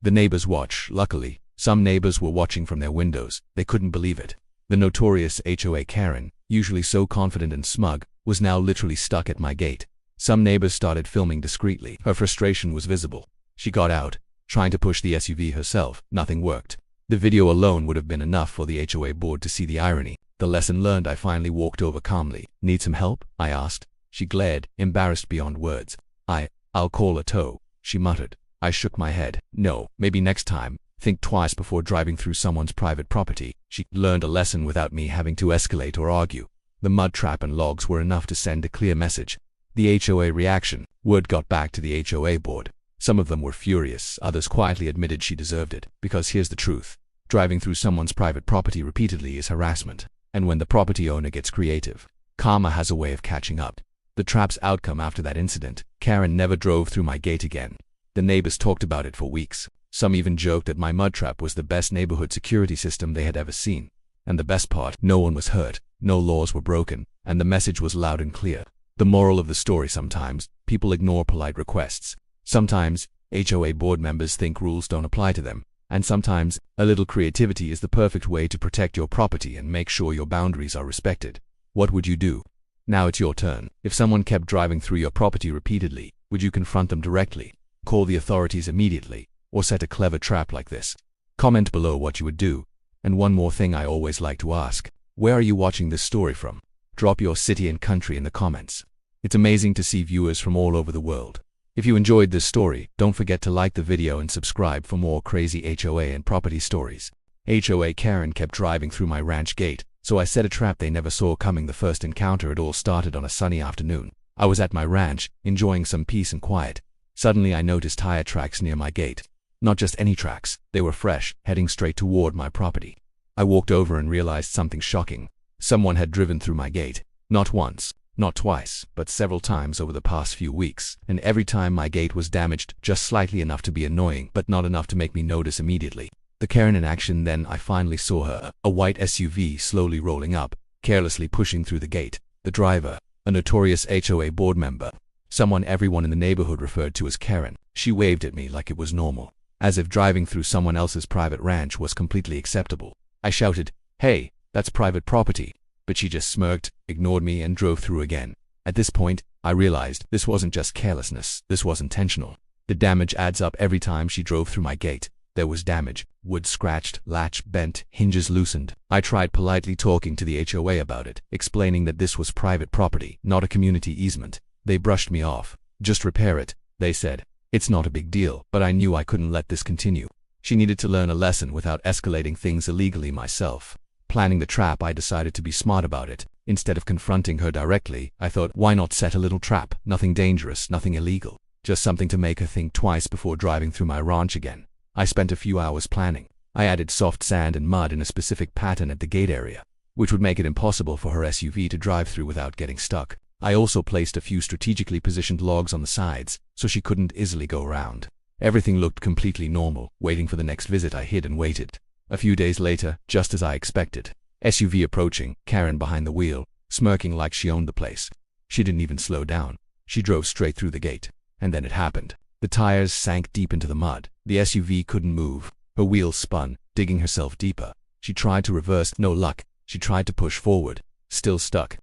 The neighbors watch. Luckily, some neighbors were watching from their windows. They couldn't believe it. The notorious HOA Karen, usually so confident and smug, was now literally stuck at my gate. Some neighbors started filming discreetly. Her frustration was visible. She got out, trying to push the SUV herself. Nothing worked. The video alone would have been enough for the HOA board to see the irony. The lesson learned. I finally walked over calmly. "Need some help?" I asked. She glared, embarrassed beyond words. I'll call a tow," she muttered. I shook my head. "No, maybe next time. Think twice before driving through someone's private property." She learned a lesson without me having to escalate or argue. The mud trap and logs were enough to send a clear message. The HOA reaction. Word got back to the HOA board. Some of them were furious, others quietly admitted she deserved it. Because here's the truth. Driving through someone's private property repeatedly is harassment. And when the property owner gets creative, karma has a way of catching up. The trap's outcome after that incident, Karen never drove through my gate again. The neighbors talked about it for weeks. Some even joked that my mud trap was the best neighborhood security system they had ever seen. And the best part, no one was hurt, no laws were broken, and the message was loud and clear. The moral of the story: sometimes people ignore polite requests. Sometimes HOA board members think rules don't apply to them. And sometimes a little creativity is the perfect way to protect your property and make sure your boundaries are respected. What would you do? Now it's your turn. If someone kept driving through your property repeatedly, would you confront them directly, call the authorities immediately, or set a clever trap like this? Comment below what you would do. And one more thing I always like to ask: where are you watching this story from? Drop your city and country in the comments. It's amazing to see viewers from all over the world. If you enjoyed this story, don't forget to like the video and subscribe for more crazy HOA and property stories. HOA Karen kept driving through my ranch gate, so I set a trap they never saw coming. The first encounter, it all started on a sunny afternoon. I was at my ranch, enjoying some peace and quiet. Suddenly I noticed tire tracks near my gate. Not just any tracks, they were fresh, heading straight toward my property. I walked over and realized something shocking. Someone had driven through my gate. Not once, not twice, but several times over the past few weeks, and every time my gate was damaged, just slightly enough to be annoying, but not enough to make me notice immediately. The Karen in action. Then I finally saw her, a white SUV slowly rolling up, carelessly pushing through the gate. The driver, a notorious HOA board member, someone everyone in the neighborhood referred to as Karen. She waved at me like it was normal, as if driving through someone else's private ranch was completely acceptable. I shouted, "Hey, that's private property." But she just smirked, ignored me, and drove through again. At this point, I realized this wasn't just carelessness, this was intentional. The damage adds up. Every time she drove through my gate, there was damage. Wood scratched, latch bent, hinges loosened. I tried politely talking to the HOA about it, explaining that this was private property, not a community easement. They brushed me off. "Just repair it," they said. "It's not a big deal." But I knew I couldn't let this continue. She needed to learn a lesson without escalating things illegally myself. Planning the trap, I decided to be smart about it. Instead of confronting her directly, I thought, why not set a little trap? Nothing dangerous, nothing illegal. Just something to make her think twice before driving through my ranch again. I spent a few hours planning. I added soft sand and mud in a specific pattern at the gate area, which would make it impossible for her SUV to drive through without getting stuck. I also placed a few strategically positioned logs on the sides, so she couldn't easily go around. Everything looked completely normal. Waiting for the next visit, I hid and waited. A few days later, just as I expected, SUV approaching, Karen behind the wheel, smirking like she owned the place. She didn't even slow down. She drove straight through the gate. And then it happened. The tires sank deep into the mud. The SUV couldn't move. Her wheels spun, digging herself deeper. She tried to reverse, no luck. She tried to push forward, still stuck.